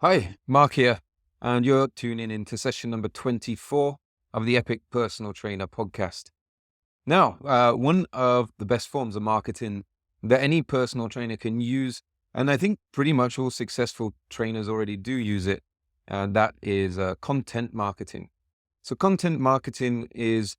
Hi, Mark here, and you're tuning into session number 24 of the Epic Personal Trainer podcast. Now, one of the best forms of marketing that any personal trainer can use, and I think pretty much all successful trainers already do use it, and that is content marketing. So content marketing is,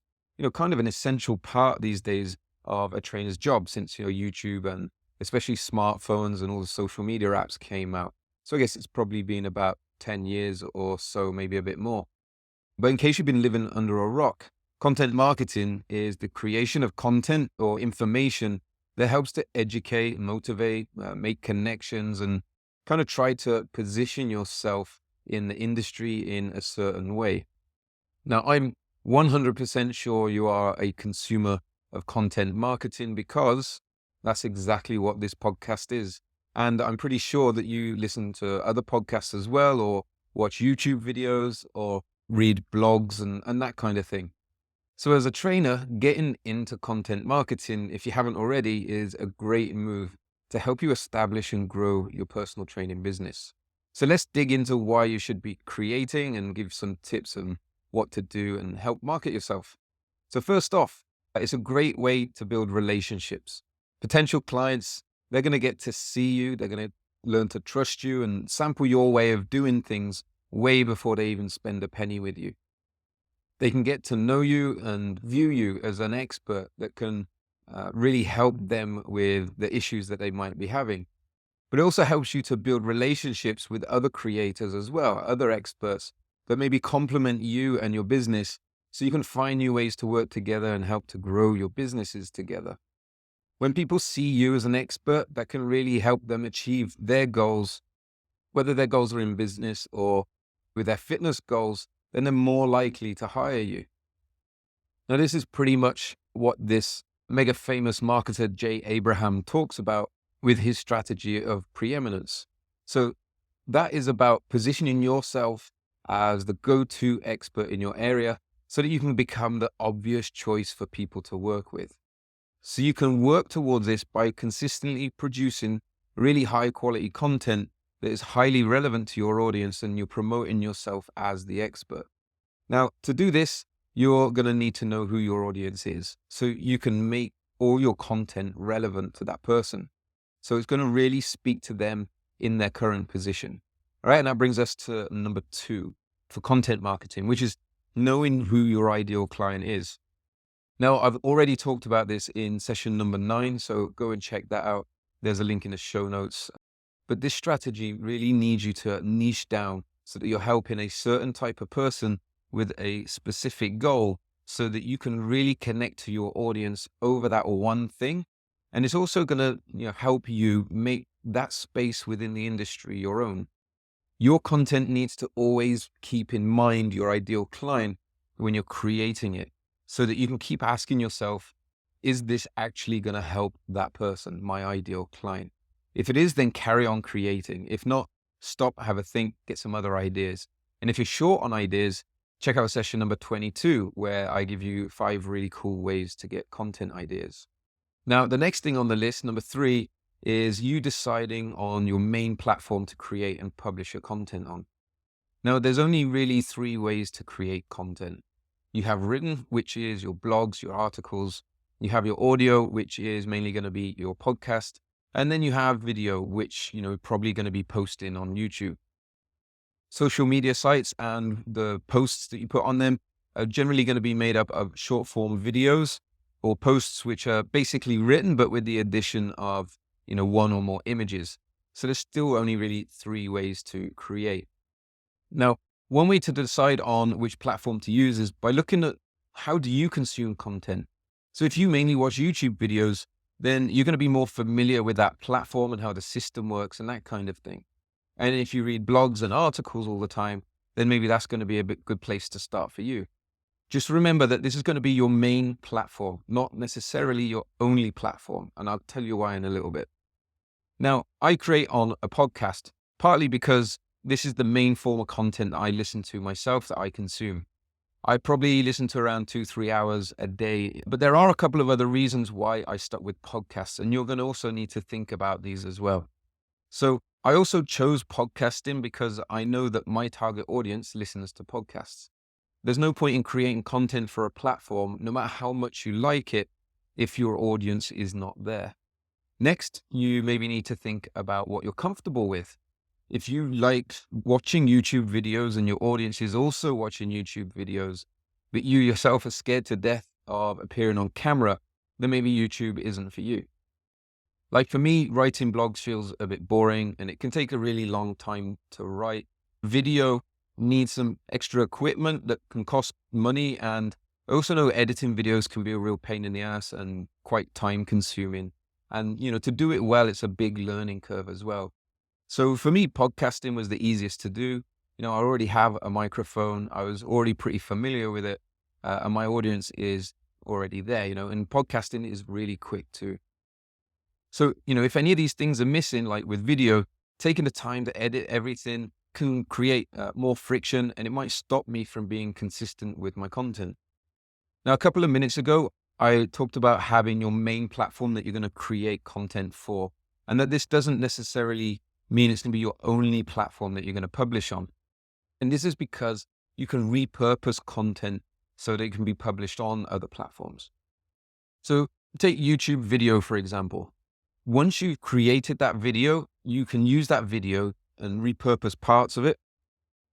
kind of an essential part these days of a trainer's job since, YouTube and especially smartphones and all the social media apps came out. So I guess it's probably been about 10 years or so, maybe a bit more. But in case you've been living under a rock, content marketing is the creation of content or information that helps to educate, motivate, make connections, and kind of try to position yourself in the industry in a certain way. Now, I'm 100% sure you are a consumer of content marketing because that's exactly what this podcast is. And I'm pretty sure that you listen to other podcasts as well, or watch YouTube videos, or read blogs and that kind of thing. So as a trainer, getting into content marketing, if you haven't already, is a great move to help you establish and grow your personal training business. So let's dig into why you should be creating and give some tips on what to do and help market yourself. So first off, it's a great way to build relationships. Potential clients, they're going to get to see you, they're going to learn to trust you and sample your way of doing things way before they even spend a penny with you. They can get to know you and view you as an expert that can really help them with the issues that they might be having. But it also helps you to build relationships with other creators as well, other experts that maybe complement you and your business so you can find new ways to work together and help to grow your businesses together. When people see you as an expert, that can really help them achieve their goals, whether their goals are in business or with their fitness goals, then they're more likely to hire you. Now, this is pretty much what this mega famous marketer, Jay Abraham, talks about with his strategy of preeminence. So that is about positioning yourself as the go-to expert in your area so that you can become the obvious choice for people to work with. So you can work towards this by consistently producing really high quality content that is highly relevant to your audience and you're promoting yourself as the expert. Now, to do this, you're going to need to know who your audience is so you can make all your content relevant to that person. So it's going to really speak to them in their current position. All right. And that brings us to number 2 for content marketing, which is knowing who your ideal client is. Now, I've already talked about this in session number 9, so go and check that out. There's a link in the show notes. But this strategy really needs you to niche down so that you're helping a certain type of person with a specific goal so that you can really connect to your audience over that one thing. And it's also going to help you make that space within the industry your own. Your content needs to always keep in mind your ideal client when you're creating it so that you can keep asking yourself, is this actually going to help that person, my ideal client? If it is, then carry on creating. If not, stop, have a think, get some other ideas. And if you're short on ideas, check out session number 22, where I give you 5 really cool ways to get content ideas. Now, the next thing on the list, number 3, is you deciding on your main platform to create and publish your content on. Now, there's only really 3 ways to create content. You have written, which is your blogs, your articles. You have your audio, which is mainly going to be your podcast. And then you have video, which, probably going to be posting on YouTube. Social media sites and the posts that you put on them are generally going to be made up of short form videos or posts which are basically written, but with the addition of, 1 or more images. So there's still only really 3 ways to create. Now, one way to decide on which platform to use is by looking at how do you consume content. So if you mainly watch YouTube videos, then you're going to be more familiar with that platform and how the system works and that kind of thing. And if you read blogs and articles all the time, then maybe that's going to be a good place to start for you. Just remember that this is going to be your main platform, not necessarily your only platform. And I'll tell you why in a little bit. Now, I create on a podcast, partly because this is the main form of content that I listen to myself, that I consume. I probably listen to around 2-3 hours a day, but there are a couple of other reasons why I stuck with podcasts, and you're going to also need to think about these as well. So I also chose podcasting because I know that my target audience listens to podcasts. There's no point in creating content for a platform, no matter how much you like it, if your audience is not there. Next, you maybe need to think about what you're comfortable with. If you like watching YouTube videos and your audience is also watching YouTube videos, but you yourself are scared to death of appearing on camera, then maybe YouTube isn't for you. Like for me, writing blogs feels a bit boring and it can take a really long time to write. Video needs some extra equipment that can cost money, and I also know editing videos can be a real pain in the ass and quite time consuming. And, to do it well, it's a big learning curve as well. So for me, podcasting was the easiest to do. I already have a microphone. I was already pretty familiar with it. And my audience is already there, and podcasting is really quick too. So, if any of these things are missing, like with video, taking the time to edit everything can create more friction, and it might stop me from being consistent with my content. Now, a couple of minutes ago, I talked about having your main platform that you're going to create content for, and that this doesn't necessarily mean it's going to be your only platform that you're going to publish on. And this is because you can repurpose content so that it can be published on other platforms. So take YouTube video, for example. Once you've created that video, you can use that video and repurpose parts of it.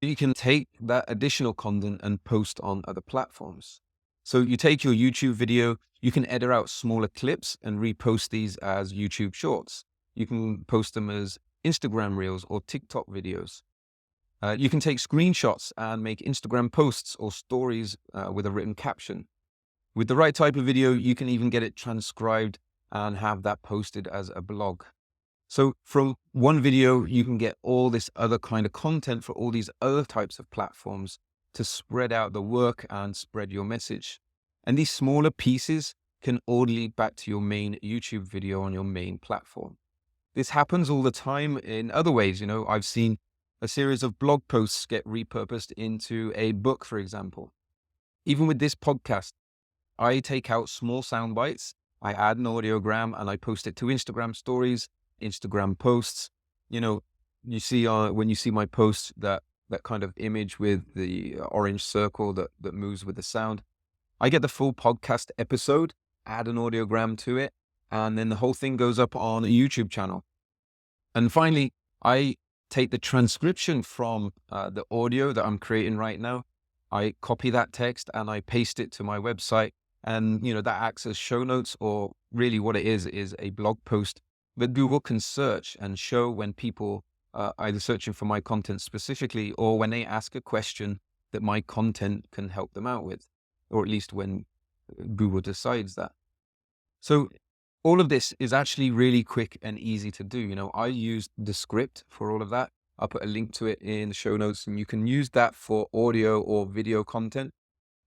You can take that additional content and post on other platforms. So you take your YouTube video, you can edit out smaller clips and repost these as YouTube shorts. You can post them as Instagram reels or TikTok videos. You can take screenshots and make Instagram posts or stories with a written caption. With the right type of video, you can even get it transcribed and have that posted as a blog. So from one video, you can get all this other kind of content for all these other types of platforms to spread out the work and spread your message. And these smaller pieces can all lead back to your main YouTube video on your main platform. This happens all the time in other ways. I've seen a series of blog posts get repurposed into a book, for example. Even with this podcast, I take out small sound bites, I add an audiogram, and I post it to Instagram stories, Instagram posts. You see when you see my post, that kind of image with the orange circle that moves with the sound. I get the full podcast episode, add an audiogram to it, and then the whole thing goes up on a YouTube channel. And finally, I take the transcription from the audio that I'm creating right now. I copy that text and I paste it to my website. And, that acts as show notes, or really what it is a blog post that Google can search and show when people are either searching for my content specifically, or when they ask a question that my content can help them out with, or at least when Google decides that. So all of this is actually really quick and easy to do. I use the script for all of that. I'll put a link to it in the show notes, and you can use that for audio or video content.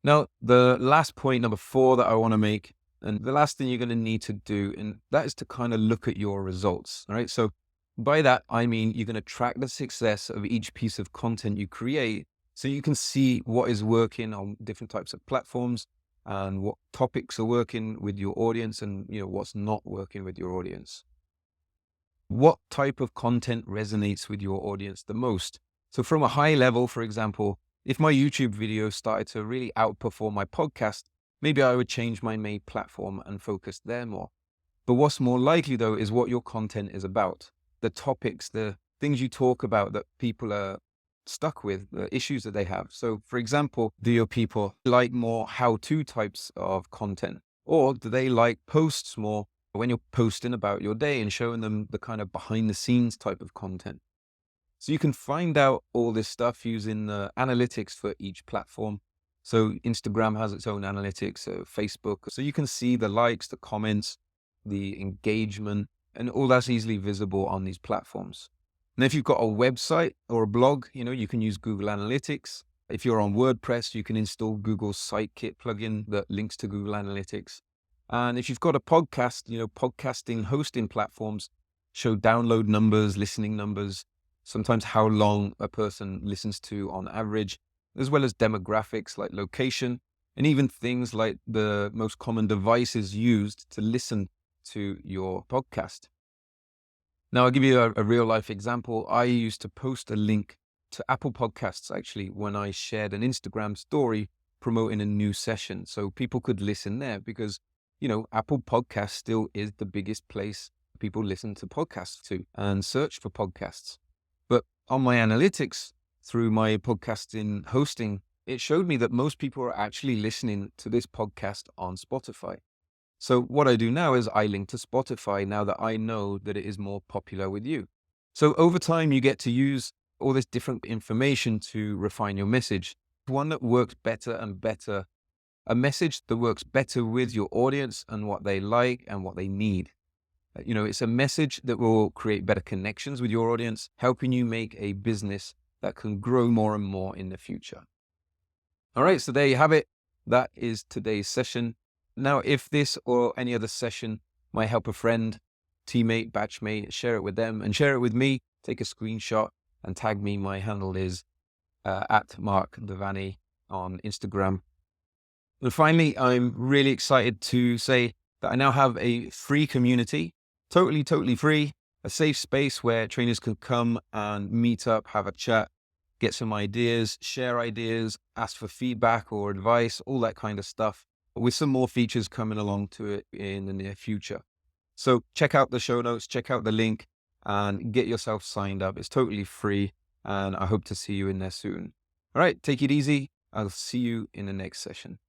Now, the last point, number 4, that I want to make, and the last thing you're going to need to do, and that is to kind of look at your results. All right. So by that, I mean, you're going to track the success of each piece of content you create so you can see what is working on different types of platforms and what topics are working with your audience and, what's not working with your audience. What type of content resonates with your audience the most? So from a high level, for example, if my YouTube video started to really outperform my podcast, maybe I would change my main platform and focus there more. But what's more likely, though, is what your content is about. The topics, the things you talk about that people are stuck with, the issues that they have. So, for example, do your people like more how-to types of content? Or do they like posts more when you're posting about your day and showing them the kind of behind-the-scenes type of content? So you can find out all this stuff using the analytics for each platform. So Instagram has its own analytics, so Facebook. So you can see the likes, the comments, the engagement, and all that's easily visible on these platforms. And if you've got a website or a blog, you can use Google Analytics. If you're on WordPress, you can install Google's Sitekit plugin that links to Google Analytics. And if you've got a podcast, podcasting hosting platforms show download numbers, listening numbers, sometimes how long a person listens to on average, as well as demographics like location, and even things like the most common devices used to listen to your podcast. Now, I'll give you a real life example. I used to post a link to Apple Podcasts actually when I shared an Instagram story promoting a new session. So people could listen there because, Apple Podcasts still is the biggest place people listen to podcasts to and search for podcasts. But on my analytics through my podcasting hosting, it showed me that most people are actually listening to this podcast on Spotify. So what I do now is I link to Spotify now that I know that it is more popular with you. So over time, you get to use all this different information to refine your message. One that works better and better, a message that works better with your audience and what they like and what they need. It's a message that will create better connections with your audience, helping you make a business that can grow more and more in the future. All right, so there you have it. That is today's session. Now, if this or any other session might help a friend, teammate, batchmate, share it with them and share it with me. Take a screenshot and tag me. My handle is at Mark Devaney on Instagram. And finally, I'm really excited to say that I now have a free community, totally free, a safe space where trainers can come and meet up, have a chat, get some ideas, share ideas, ask for feedback or advice, all that kind of stuff, with some more features coming along to it in the near future. So check out the show notes, check out the link and get yourself signed up. It's totally free and I hope to see you in there soon. All right, take it easy. I'll see you in the next session.